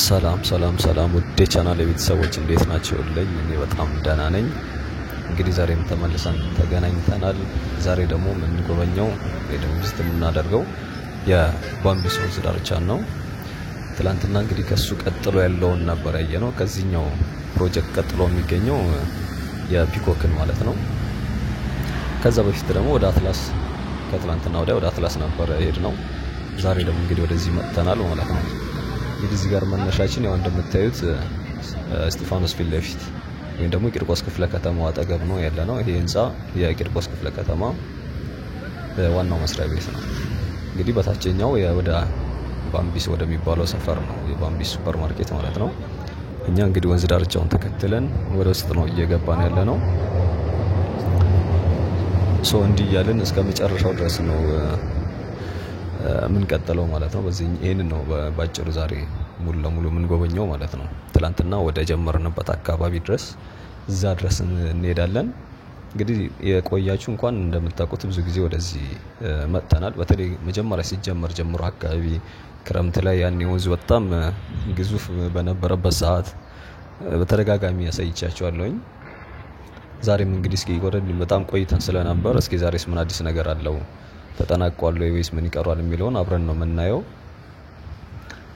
ሰላም ውድ የቻናል ቤተሰቦች እንዴት ናችሁልኝ? እኔ በጣም ደህና ነኝ። እንግዲህ ዛሬም ተመልሰን ተገናኝተናል። ዛሬ ደግሞ የምንጎበኘው ቪዚት የምናደርገው የባምቢስ ወንዝ ዳርቻን ነው። ትላንትና እንግዲህ ከሱ ቀጥሎ ያለውን ነበር ያየነው። ከዚህኛው ፕሮጀክት ቀጥሎ የሚገኘው የፒኮክን ማለት ነው። ከዛ በፊት ደግሞ ወደ አትላስ ከትላንትና ወደ አትላስ ነበር የሄድነው። ዛሬ ደግሞ እንግዲህ ወደዚህ መጥተናል ማለት ነው። እንግዲህ እዚህ ጋር መነሻችን ያው እንደምታዩት እስጢፋኖስ ፊት ለፊት ወይም ደግሞ ቂርቆስ ክፍለ ከተማው አጠገብ ነው ያለነው። ይሄ ህንጻ የቂርቆስ ክፍለ ከተማ ዋናው መስሪያ ቤት ነው። እንግዲህ በታችኛው ወደ ባምቢስ ወደሚባለው ሰፈር ነው የባምቢስ ሱፐር ማርኬት ማለት ነው። እኛ እንግዲህ ወንዝ ዳርቻውን ተከትለን ወደ ውስጥ ነው እየገባን ያለነው። እንዲህ ያለን እስከ መጨረሻው ድረስ ነው ምን ቀጠለው ማለት ነው። በዚህ ይሄንን ነው ባጭሩ ዛሬ ሙሉ ለሙሉ ምን ጎበኘው ማለት ነው። ትላንትና ወደ ጀመርንበት አካባቢ ድረስ እዛ ድረስ እንሄዳለን። እንግዲህ የቆያችሁ እንኳን እንደምታውቁት ብዙ ጊዜ ወደዚህ መጥተናል። በተለይ መጀመሪያ ሲጀመር ጀምሮ አካባቢ ክረምት ላይ ያን ወንዝ በጣም ግዙፍ በነበረበት ሰዓት በተደጋጋሚ ያሳይቻችኋለሁኝ። ዛሬም እንግዲህ እስኪ ወረድ በጣም ቆይተን ስለነበር እስኪ ዛሬስ ምን አዲስ ነገር አለው ተጠናቋል ወይስ ምን ይቀራል የሚለውን አብረን ነው የምናየው።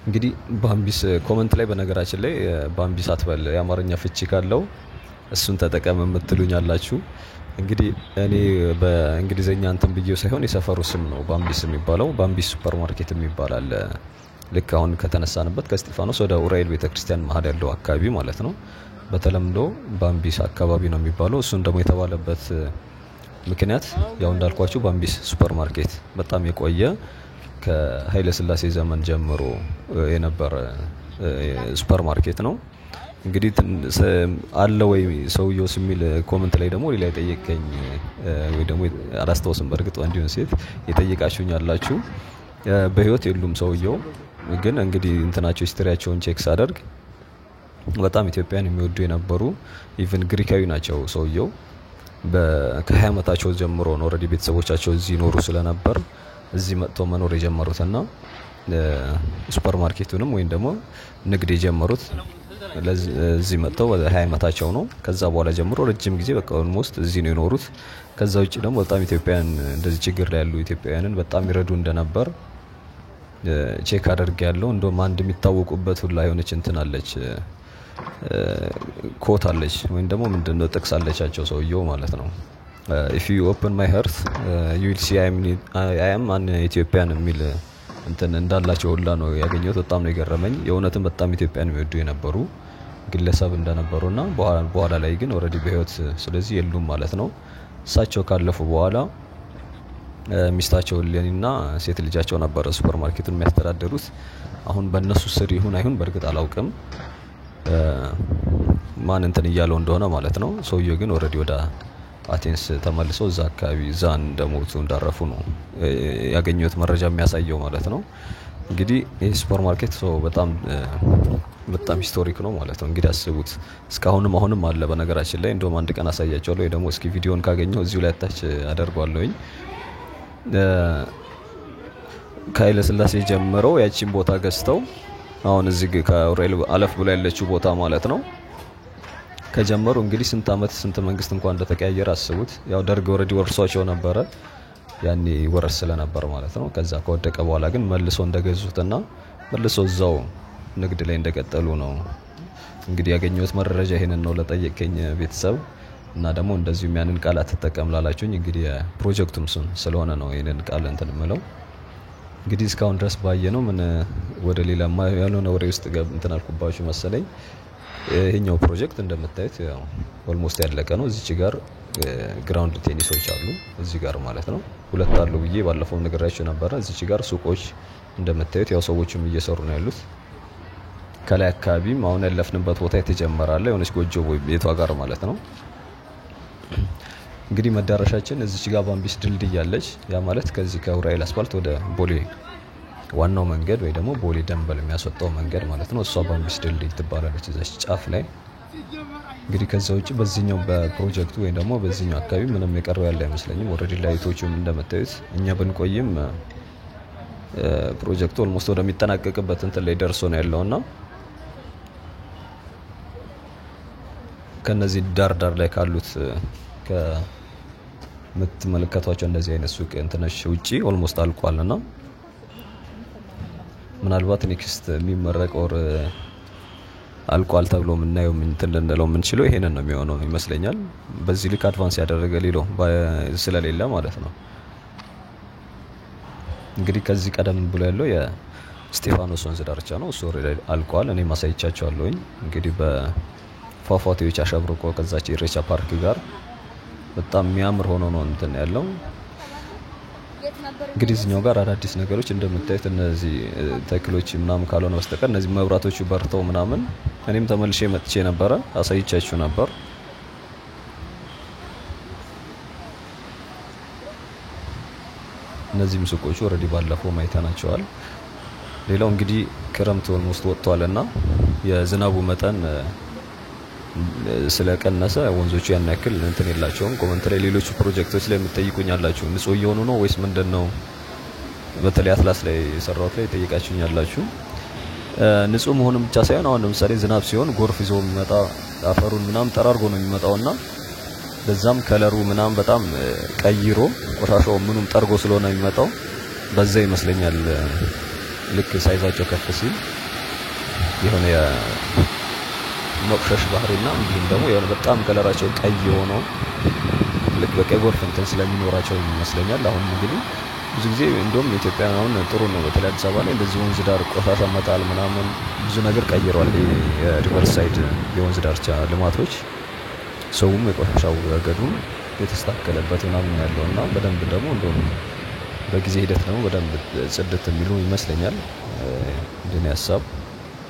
እንግዲህ ባምቢስ ኮሜንት ላይ በነገራችን ላይ ባምቢስ አትበል የአማርኛ ፍቺ ካለው እሱን ተጠቀም የምትሉኝ አላችሁ። እንግዲህ እኔ በእንግሊዘኛ እንትን ብዬው ሳይሆን የሰፈሩ ስም ነው ባምቢስ የሚባለው። ባምቢስ ሱፐር ማርኬት የሚባል ልክ አሁን ከተነሳንበት ከእስጢፋኖስ ወደ ኡራኤል ቤተክርስቲያን መሀል ያለው አካባቢ ማለት ነው። በተለምዶ ባምቢስ አካባቢ ነው የሚባለው። እሱን ደግሞ የተባለበት ምክንያት ያው እንዳልኳችሁ ባምቢስ ሱፐር ማርኬት በጣም የቆየ ከኃይለ ሥላሴ ዘመን ጀምሮ የነበረ ሱፐር ማርኬት ነው። እንግዲህ አለ ወይ ሰውየው ሲሚል ኮሜንት ላይ ደግሞ ሌላ የጠየቀኝ ወይ ደግሞ አላስተዋስም በርግጥ እንዲሁን ሴት የጠየቃችሁኝ አላችሁ። በህይወት የሉም ሰውየው ግን እንግዲህ እንትናቸው ሂስትሪያቸውን ቼክ ሳደርግ በጣም ኢትዮጵያን የሚወዱ የነበሩ ኢቭን ግሪካዊ ናቸው ሰውየው። ከ20 ዓመታቸው ጀምሮ ነው ኦሬዲ ቤተሰቦቻቸው እዚህ ኖሩ ስለነበር እዚህ መጥተው መኖር የጀመሩትና ሱፐር ማርኬቱንም ወይም ደግሞ ንግድ የጀመሩት እዚህ መጥተው ወደ 20 ዓመታቸው ነው። ከዛ በኋላ ጀምሮ ረጅም ጊዜ በቃ ኦልሞስት እዚህ ነው የኖሩት። ከዛ ውጪ ደግሞ በጣም ኢትዮጵያን እንደዚህ ችግር ላይ ያሉ ኢትዮጵያውያንን በጣም ይረዱ እንደነበር ቼክ አድርጌያለሁ። እንደውም አንድ የሚታወቁበት ሁላ የሆነች እንትን አለች ኮት አለች ወይም ደግሞ ምንድነው ጥቅስ አለቻቸው ሰውየው ማለት ነው። if you open my heart you will see I am an Ethiopian የሚል እንትን እንዳላቸው ሁላ ነው ያገኘሁት። በጣም ነው የገረመኝ። የእውነትም በጣም ኢትዮጵያን የሚወዱ የነበሩ ግለሰብ እንደነበሩና በኋላ ላይ ግን ኦሬዲ በህይወት ስለዚህ የሉም ማለት ነው። እሳቸው ካለፉ በኋላ ሚስታቸው ለኔና ሴት ልጃቸው ነበር ሱፐር ማርኬቱን የሚያስተዳድሩት። አሁን በእነሱ ስር ይሁን አይሁን በርግጥ አላውቅም ማን እንትን እያለው እንደሆነ ማለት ነው። ሰውየው ግን ኦሬዲ ወደ አቴንስ ተመልሰው እዛ አካባቢ እዛ እንደሞቱ እንዳረፉ ነው ያገኘሁት መረጃ የሚያሳየው ማለት ነው። እንግዲህ ይሄ ሱፐር ማርኬት በጣም ሂስቶሪክ ነው ማለት ነው። እንግዲህ አስቡት እስካሁንም አሁንም አለ። በነገራችን ላይ እንደውም አንድ ቀን አሳያቸዋለሁ ወይ ደግሞ እስኪ ቪዲዮን ካገኘው እዚሁ ላይ አታች አደርጋለሁኝ። ከኃይለ ሥላሴ ጀምረው ያቺን ቦታ ገዝተው አሁን እዚህ ከኡራኤል አለፍ ብሎ ያለችው ቦታ ማለት ነው ከጀመሩ እንግዲህ ስንት መንግስት እንኳን እንደተቀያየረ አስቡት። ያው ደርግ ኦሬዲ ወርሷቸው ነበረ ያኔ ወረስ ስለነበር ማለት ነው። ከዛ ከወደቀ በኋላ ግን መልሶ እንደገዙትና መልሶ እዛው ንግድ ላይ እንደቀጠሉ ነው እንግዲህ ያገኘሁት መረጃ። ይሄንን ነው ለጠየቀኝ ቤተሰብ እና ደግሞ እንደዚሁም ያንን ቃል አትጠቀም ላላችሁኝ እንግዲህ ፕሮጀክቱም ስለሆነ ነው ይሄንን ቃል እንትን የምለው። እንግዲህ እስካሁን ድረስ ባየነው ምን ወደ ሌላ ያልሆነ ወሬ ውስጥ እንትን አልኩባችሁ መሰለኝ። ይሄኛው ፕሮጀክት እንደምታዩት ያው ኦልሞስት ያለቀ ነው። እዚች ጋር ግራውንድ ቴኒሶች አሉ እዚህ ጋር ማለት ነው። ሁለት አሉ ብዬ ባለፈው ነገራችሁ ነበር። እዚች ጋር ሱቆች እንደምታዩት ያው ሰዎችም እየሰሩ ነው ያሉት። ከላይ አካባቢም አሁን ያለፍንበት ቦታ የተጀመረ አለ የሆነች ጎጆ ቤቷ ጋር ማለት ነው። እንግዲህ መዳረሻችን እዚች ጋር ባምቢስ ድልድይ ያለች ያ ማለት ከዚህ ከኡራኤል አስፋልት ወደ ቦሌ ዋናው መንገድ ወይ ደግሞ ቦሌ ደንበል የሚያስወጣው መንገድ ማለት ነው። እሷ ባምቢስ ድልድይ ትባላለች እዛች ጫፍ ላይ። እንግዲህ ከዛ ውጪ በዚህኛው በፕሮጀክቱ ወይ ደግሞ በዚህኛው አካባቢ ምንም የቀረው ያለ አይመስለኝም። ኦሬዲ ላይቶቹም እንደምታዩት እኛ ብንቆይም ፕሮጀክቱ ኦልሞስት ወደሚጠናቀቅበት እንትን ላይ ደርሶ ነው ያለውና ከነዚህ ዳር ላይ ካሉት ከምትመለከቷቸው እንደዚህ አይነት ሱቅ እንትነሽ ውጪ ኦልሞስት አልቋልና ምናልባት ኔክስት የሚመረቅ ኦር አልቋል ተብሎ ምናየው እንትን ልንለው የምንችለው ይሄንን ነው የሚሆነው ይመስለኛል። በዚህ ልክ አድቫንስ ያደረገ ሌሎ ስለሌለ ማለት ነው። እንግዲህ ከዚህ ቀደም ብሎ ያለው የስቴፋኖስ ወንዝ ዳርቻ ነው። እሱ ኦሬዲ አልቋል። እኔ ማሳይቻቸዋለሁኝ። እንግዲህ በፏፏቴዎች አሸብርቆ ከዛች ኢሬቻ ፓርክ ጋር በጣም የሚያምር ሆኖ ነው እንትን ያለው። እንግዲህ እዚህኛው ጋር አዳዲስ ነገሮች እንደምታዩት እነዚህ ተክሎች ምናምን ካልሆነ በስተቀር እነዚህ መብራቶቹ በርተው ምናምን እኔም ተመልሼ መጥቼ ነበረ አሳይቻችሁ ነበር። እነዚህም ሱቆቹ ኦሬዲ ባለፈው ማይተናቸዋል። ሌላው እንግዲህ ክረምት ኦልሞስት ወጥቷልና የዝናቡ መጠን ስለቀነሰ ወንዞቹ ያን ያክል እንትን የላቸውም። ኮሜንት ላይ ሌሎች ፕሮጀክቶች ላይ የምትጠይቁኛላችሁ ንጹህ እየሆኑ ነው ወይስ ምንድነው? በተለይ አትላስ ላይ የሰራሁት ላይ ጠይቃችሁኛላችሁ። ንጹህ መሆኑን ብቻ ሳይሆን አሁን ለምሳሌ ዝናብ ሲሆን ጎርፍ ይዞ የሚመጣ አፈሩን ምናምን ጠራርጎ ነው የሚመጣውና በዛም ከለሩ ምናምን በጣም ቀይሮ ቆሻሻው ምኑም ጠርጎ ስለሆነ የሚመጣው በዛ ይመስለኛል ልክ ሳይዛቸው ከፍ ሲል የሆነ መቅሸሽ ባህሪና እንዲሁም ደግሞ የሆነ በጣም ከለራቸው ቀይ ሆኖ ልክ በቀይ ጎርፍ እንትን ስለሚኖራቸው ይመስለኛል። አሁን እንግዲህ ብዙ ጊዜ እንደውም ኢትዮጵያውያን ጥሩ ነው። በተለይ አዲስ አበባ ላይ እንደዚህ ወንዝ ዳር ቆሻሻ መጣል ምናምን ብዙ ነገር ቀይሯል። የሪቨርስ ሳይድ የወንዝ ዳርቻ ልማቶች ሰውም የቆሻሻው ረገዱን የተስተካከለበት ምናምን ያለውና በደንብ ደግሞ እንደውም በጊዜ ሂደት ደግሞ በደንብ ጽድት የሚሉ ይመስለኛል። እንደኔ ሀሳብ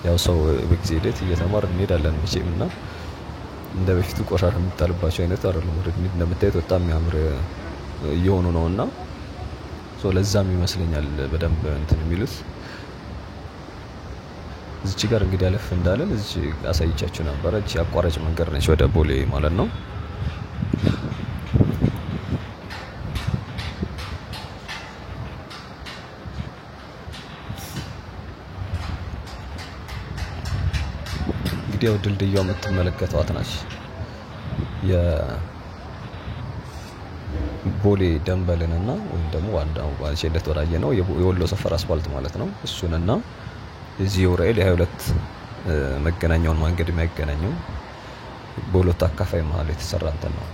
ያው ሰው በጊዜ ሂደት እየተማር እንሄዳለን መቼምና እንደ በፊቱ ቆሻሻ የሚጣልባቸው አይነት አይደለም። ወደ እንደምታዩት በጣም የሚያምር እየሆኑ ነውና ለዛም ይመስለኛል በደንብ እንትን የሚሉት። እዚህ ጋር እንግዲህ አለፍ እንዳለን እዚህ አሳይቻችሁ ነበር። እቺ አቋራጭ መንገድ ነች ወደ ቦሌ ማለት ነው። እንግዲህ ድልድያው የምትመለከቷት ናች የቦሌ ደንበልንና ወይም ደግሞ ዋናው ባልቼለት ወራየ ነው የወሎ ሰፈር አስፋልት ማለት ነው። እሱንና እዚህ ኡራኤል የ22 መገናኛውን መንገድ የሚያገናኘው በሁለት አካፋይ መሀል የተሰራ እንትን ነው።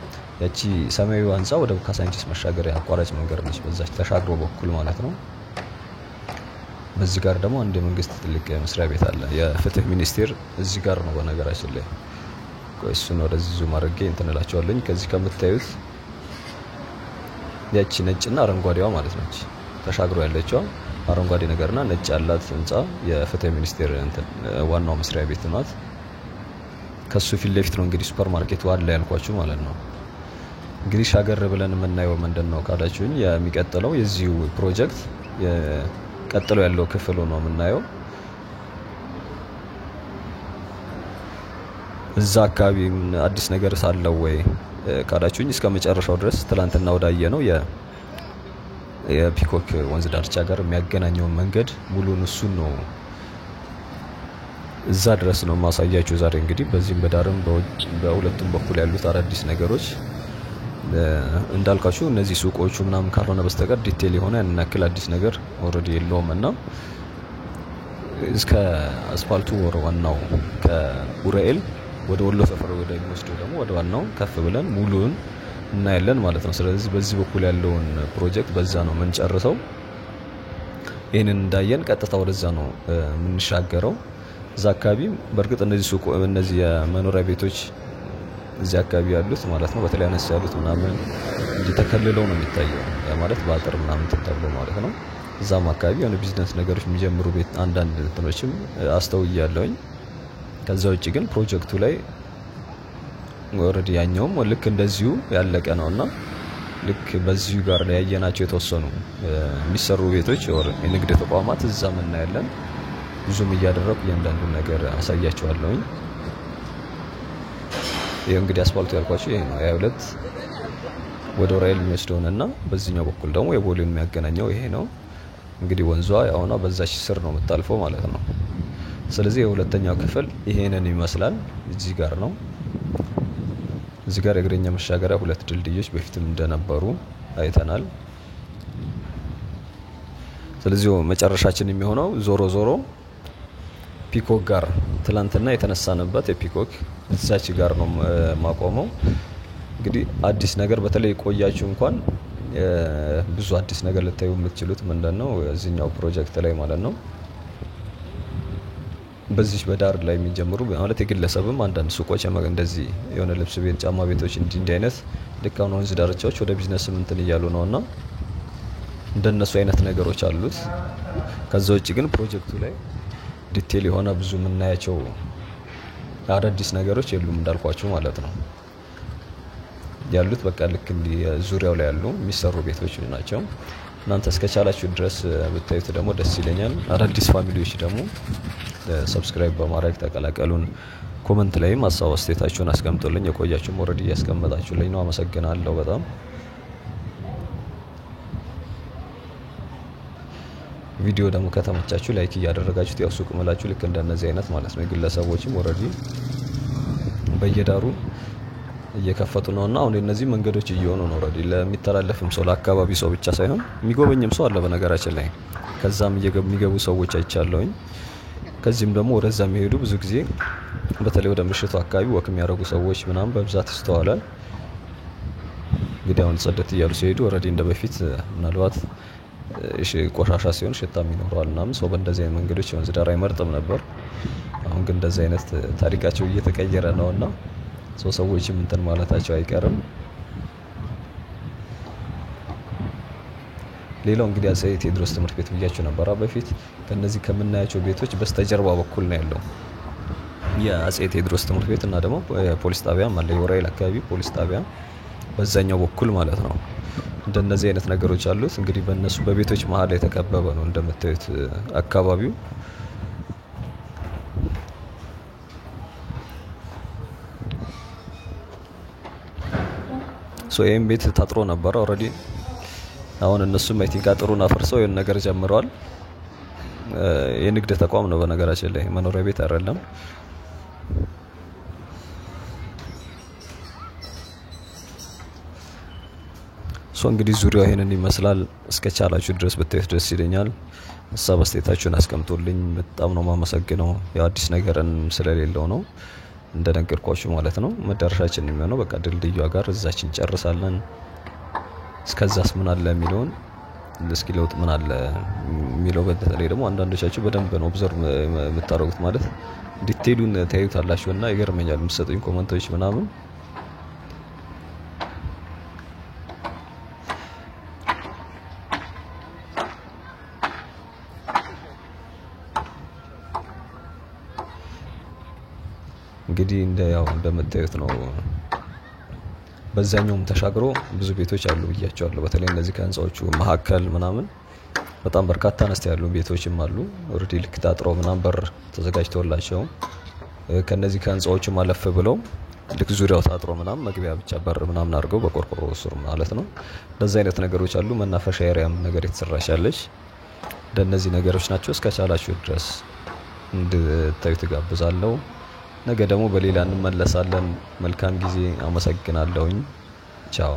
ያቺ ሰማያዊ ህንጻ ወደ ካሳንቺስ መሻገሪያ አቋራጭ መንገድ ነች፣ በዛች ተሻግሮ በኩል ማለት ነው። በዚህ ጋር ደግሞ አንድ የመንግስት ትልቅ መስሪያ ቤት አለ፣ የፍትህ ሚኒስቴር እዚህ ጋር ነው በነገራችን ላይ። እሱን ወደዚህ ዙም አድርጌ እንትን እላቸዋለሁ። ከዚህ ከምታዩት ያቺ ነጭና አረንጓዴዋ ማለት ነች ተሻግሮ ያለችው አረንጓዴ ነገርና ነጭ ያላት ህንጻ የፍትህ ሚኒስቴር እንትን ዋናው መስሪያ ቤት ናት። ከሱ ፊት ለፊት ነው እንግዲህ ሱፐር ማርኬቱ አለ ያልኳችሁ ማለት ነው። እንግዲህ ሻገር ብለን የምናየው ምንድነው ካላችሁኝ የሚቀጥለው የዚሁ ፕሮጀክት ቀጥሎ ያለው ክፍል ነው የምናየው። እዛ አካባቢ አዲስ ነገር ሳለው ወይ ካላችሁኝ እስከ መጨረሻው ድረስ ትላንትና ወዳየ ነው የፒኮክ ወንዝ ዳርቻ ጋር የሚያገናኘው መንገድ ሙሉን እሱን ነው እዛ ድረስ ነው ማሳያችሁ ዛሬ። እንግዲህ በዚህም በዳርም በሁለቱም በኩል ያሉት አዳዲስ ነገሮች እንዳልኳችሁ እነዚህ ሱቆቹ ምናምን ካልሆነ በስተቀር ዲቴል የሆነ ያን ያክል አዲስ ነገር ኦሬዲ የለውም እና እስከ አስፋልቱ ወደ ዋናው ከኡራኤል ወደ ወሎ ሰፈር ወደ የሚወስደው ደግሞ ወደ ዋናው ከፍ ብለን ሙሉን እናያለን ማለት ነው። ስለዚህ በዚህ በኩል ያለውን ፕሮጀክት በዛ ነው የምንጨርሰው። ይሄንን እንዳየን ቀጥታ ወደዛ ነው የምንሻገረው። እዛ አካባቢ በርግጥ እነዚህ የመኖሪያ ቤቶች እዚህ አካባቢ ያሉት ማለት ነው በተለይ አነስ ያሉት ምናምን እንዲተከልለው ነው የሚታየው፣ ማለት በአጥር ምናምን ተብሎ ማለት ነው። እዛም አካባቢ የሆነ ቢዝነስ ነገሮች የሚጀምሩ ቤት አንዳንድ እንትኖችም አስተውያለሁኝ። ከዛ ውጪ ግን ፕሮጀክቱ ላይ ኦሬዲ ያኛውም ልክ እንደዚሁ ያለቀ ነውና ልክ በዚሁ ጋር ላይ ያየናቸው የተወሰኑ የሚሰሩ ቤቶች ወር የንግድ ተቋማት እዛም እናያለን። ብዙም እያደረኩ እያንዳንዱ ነገር አሳያችኋለሁኝ። ይሄ እንግዲህ አስፋልቱ ያልኳችሁ ይሄ ነው የ22 ወደ ኡራኤል የሚወስደውና በዚህኛው በኩል ደግሞ የቦሌን የሚያገናኘው ይሄ ነው። እንግዲህ ወንዟ ያውና በዛች ስር ነው የምታልፈው ማለት ነው። ስለዚህ የሁለተኛው ክፍል ይሄንን ይመስላል። እዚህ ጋር ነው እዚህ ጋር የእግረኛ መሻገሪያ ሁለት ድልድዮች በፊትም እንደነበሩ አይተናል። ስለዚህ መጨረሻችን የሚሆነው ዞሮ ዞሮ ፒኮክ ጋር ትላንትና የተነሳነበት የፒኮክ እዛች ጋር ነው ማቆመው። እንግዲህ አዲስ ነገር በተለይ ቆያችሁ እንኳን ብዙ አዲስ ነገር ልታዩ የምትችሉት ምንድነው እዚህኛው ፕሮጀክት ላይ ማለት ነው። በዚህ በዳር ላይ የሚጀምሩ ማለት የግለሰብም አንዳንድ ሱቆች እንደዚህ የሆነ ልብስ ቤት፣ ጫማ ቤቶች እንዲህ አይነት ልክ አሁን ወንዝ ዳርቻዎች ወደ ቢዝነስ እንትን እያሉ ነውና እንደነሱ አይነት ነገሮች አሉት። ከዛ ውጪ ግን ፕሮጀክቱ ላይ ዲቴል የሆነ ብዙ የምናያቸው አዳዲስ ነገሮች የሉም እንዳልኳችሁ ማለት ነው። ያሉት በቃ ልክ እንዲህ ዙሪያው ላይ ያሉ የሚሰሩ ቤቶች ናቸው። እናንተ እስከቻላችሁ ድረስ ብታዩት ደግሞ ደስ ይለኛል። አዳዲስ ፋሚሊዎች ደግሞ ሰብስክራይብ በማድረግ ተቀላቀሉን። ኮሜንት ላይም ሀሳብ አስተያየታችሁን አስቀምጡልኝ። የቆያችሁም ኦሬዲ ያስቀመጣችሁልኝ ነው፣ አመሰግናለሁ በጣም። ቪዲዮ ደግሞ ከተመቻችሁ ላይክ እያደረጋችሁት ያው ሱቅ መላችሁ ልክ እንደነዚህ አይነት ማለት ነው የግለሰቦችም ኦሬዲ በየዳሩ እየከፈቱ ነውና አሁን እነዚህ መንገዶች እየሆኑ ነው ኦሬዲ ለሚተላለፍም ሰው ለአካባቢ ሰው ብቻ ሳይሆን የሚጎበኝም ሰው አለ በነገራችን ላይ። ከዛም የሚገቡ ሰዎች አይቻለውኝ። ከዚህም ደግሞ ወደዛ የሚሄዱ ብዙ ጊዜ በተለይ ወደ ምሽቱ አካባቢ ወክ የሚያደርጉ ሰዎች ምናምን በብዛት ይስተዋላል። እንግዲህ አሁን ጸደት እያሉ ሲሄዱ ኦሬዲ እንደበፊት ምናልባት ቆሻሻ ሲሆን ሽታም ይኖረዋል ምናምን ሰው በእንደዚህ አይነት መንገዶች ወንዝ ዳር አይመርጥም ነበር። አሁን ግን እንደዚህ አይነት ታሪካቸው እየተቀየረ ነውና ሰዎችም እንትን ማለታቸው አይቀርም። ሌላው እንግዲህ አፄ ቴዎድሮስ ትምህርት ቤት ብያችሁ ነበር በፊት። ከነዚህ ከምናያቸው ቤቶች በስተጀርባ በኩል ነው ያለው የአፄ ቴዎድሮስ ትምህርት ቤት እና ደግሞ ፖሊስ ጣቢያ ማለት የወራይል አካባቢ ፖሊስ ጣቢያ በዛኛው በኩል ማለት ነው። እንደነዚህ አይነት ነገሮች አሉት። እንግዲህ በእነሱ በቤቶች መሃል የተከበበ ነው እንደምታዩት አካባቢው። ይሄን ቤት ታጥሮ ነበር ኦሬዲ። አሁን እነሱም አይ ቲንክ አጥሩን አፈርሰው የሆነ ነገር ጀምረዋል። የንግድ ተቋም ነው በነገራችን ላይ መኖሪያ ቤት አይደለም። እንግዲህ ዙሪያው ይሄንን ይመስላል። እስከቻላችሁ ድረስ ብታዩት ደስ ይለኛል። ሀሳብ አስተያየታችሁን አስቀምጡልኝ። በጣም ነው ማመሰግነው። ያው አዲስ ነገርን ስለሌለው ነው እንደነገርኳችሁ ማለት ነው። መዳረሻችን የሚሆነው በቃ ድልድዩ ጋር እዛችን ጨርሳለን። እስከዛስ ምን አለ የሚለውን እስኪ ለውጥ ምን አለ የሚለው በተለይ ደግሞ አንዳንዶቻችሁ በደንብ ነው ኦብዘርቭ የምታደርጉት ማለት ዲቴይሉን ታዩታላችሁና ይገርመኛል የምትሰጡኝ ኮሜንቶች ምናምን። እንግዲህ እንደምታዩት ነው። በዛኛውም ተሻግሮ ብዙ ቤቶች አሉ ብያቸዋለሁ። በተለይ እነዚህ ከህንጻዎቹ መካከል ምናምን በጣም በርካታ አነስተ ያሉ ቤቶችም አሉ ኦሬዲ ልክ ታጥረው ምናምን በር ተዘጋጅቶላቸው ከነዚህ ከህንጻዎቹ ማለፍ ብለው ልክ ዙሪያው ታጥሮ ምናምን መግቢያ ብቻ በር ምናምን አድርገው በቆርቆሮ ሱር ማለት ነው። እንደዚህ አይነት ነገሮች አሉ። መናፈሻ ኤሪያም ነገር የተሰራሻለች እንደነዚህ ነገሮች ናቸው። እስከቻላችሁ ድረስ እንድታዩት ጋብዛለሁ። ነገ ደግሞ በሌላ እንመለሳለን። መልካም ጊዜ። አመሰግናለሁኝ። ቻው።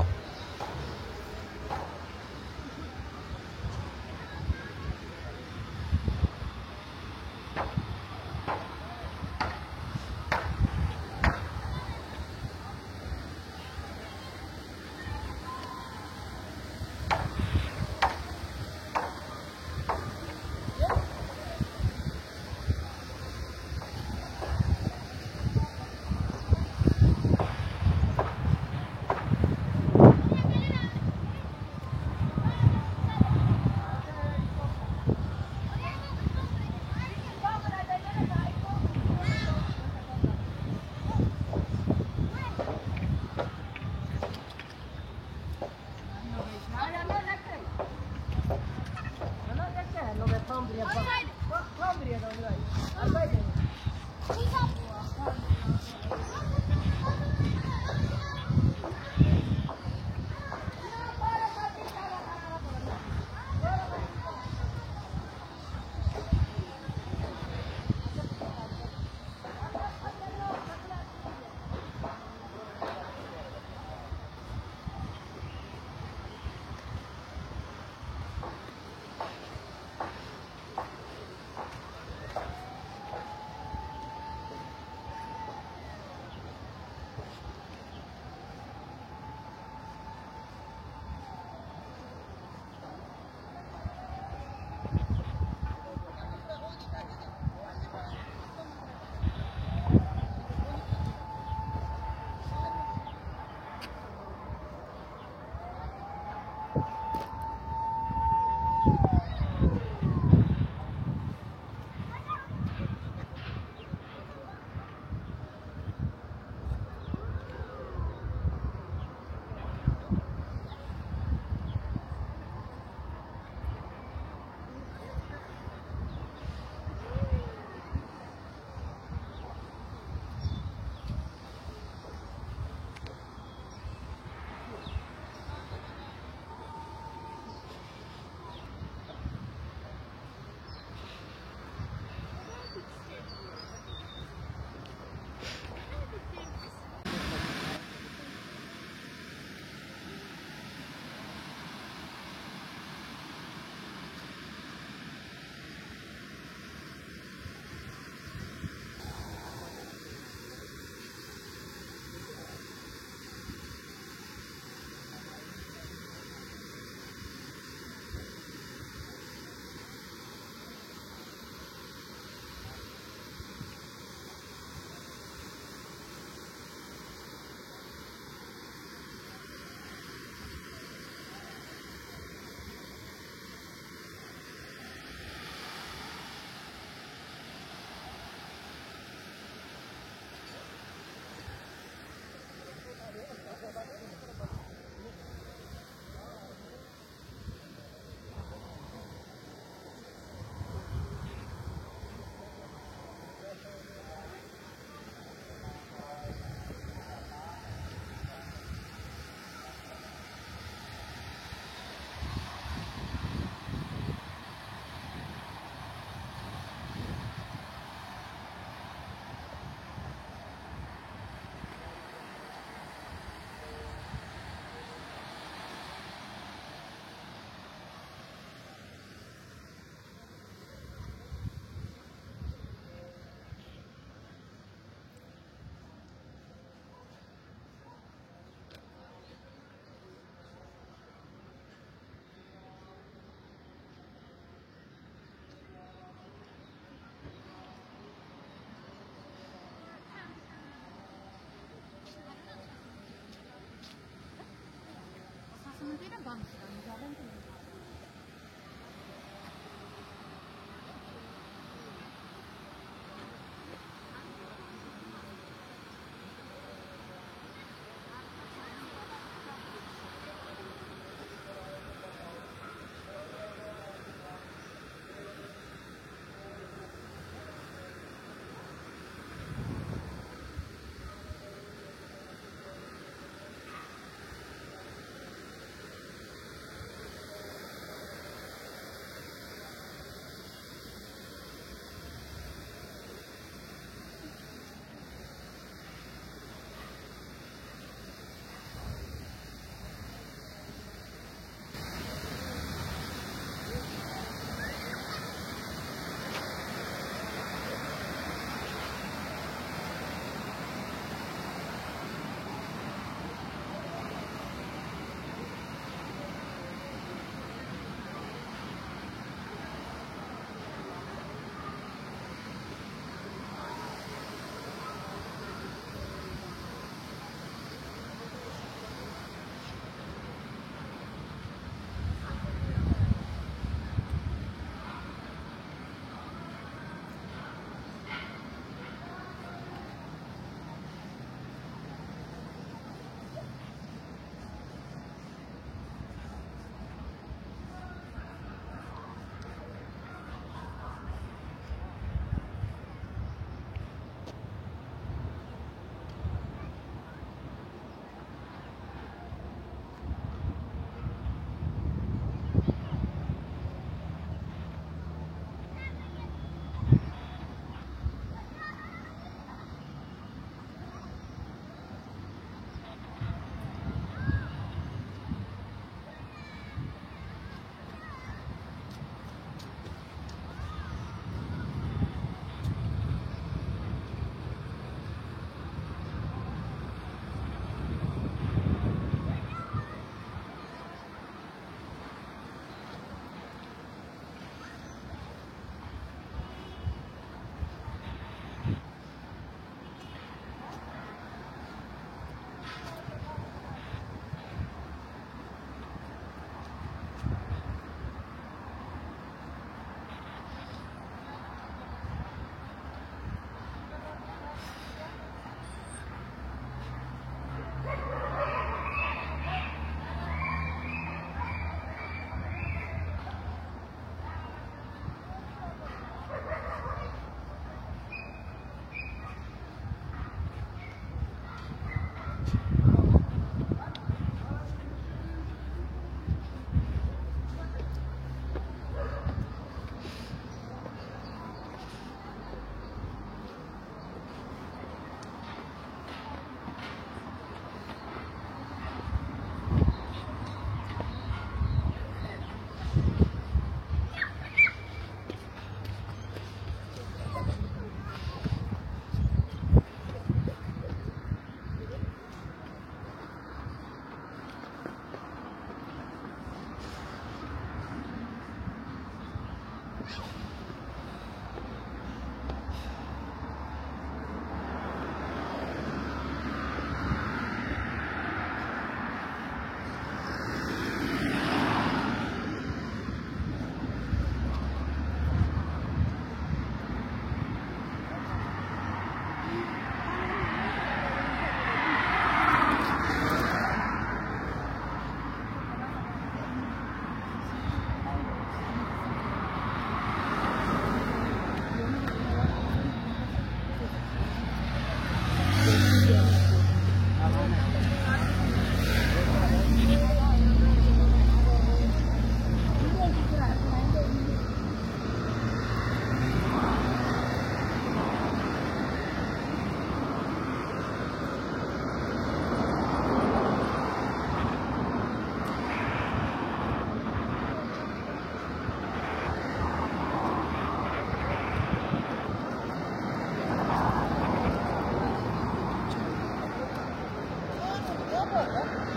Apa?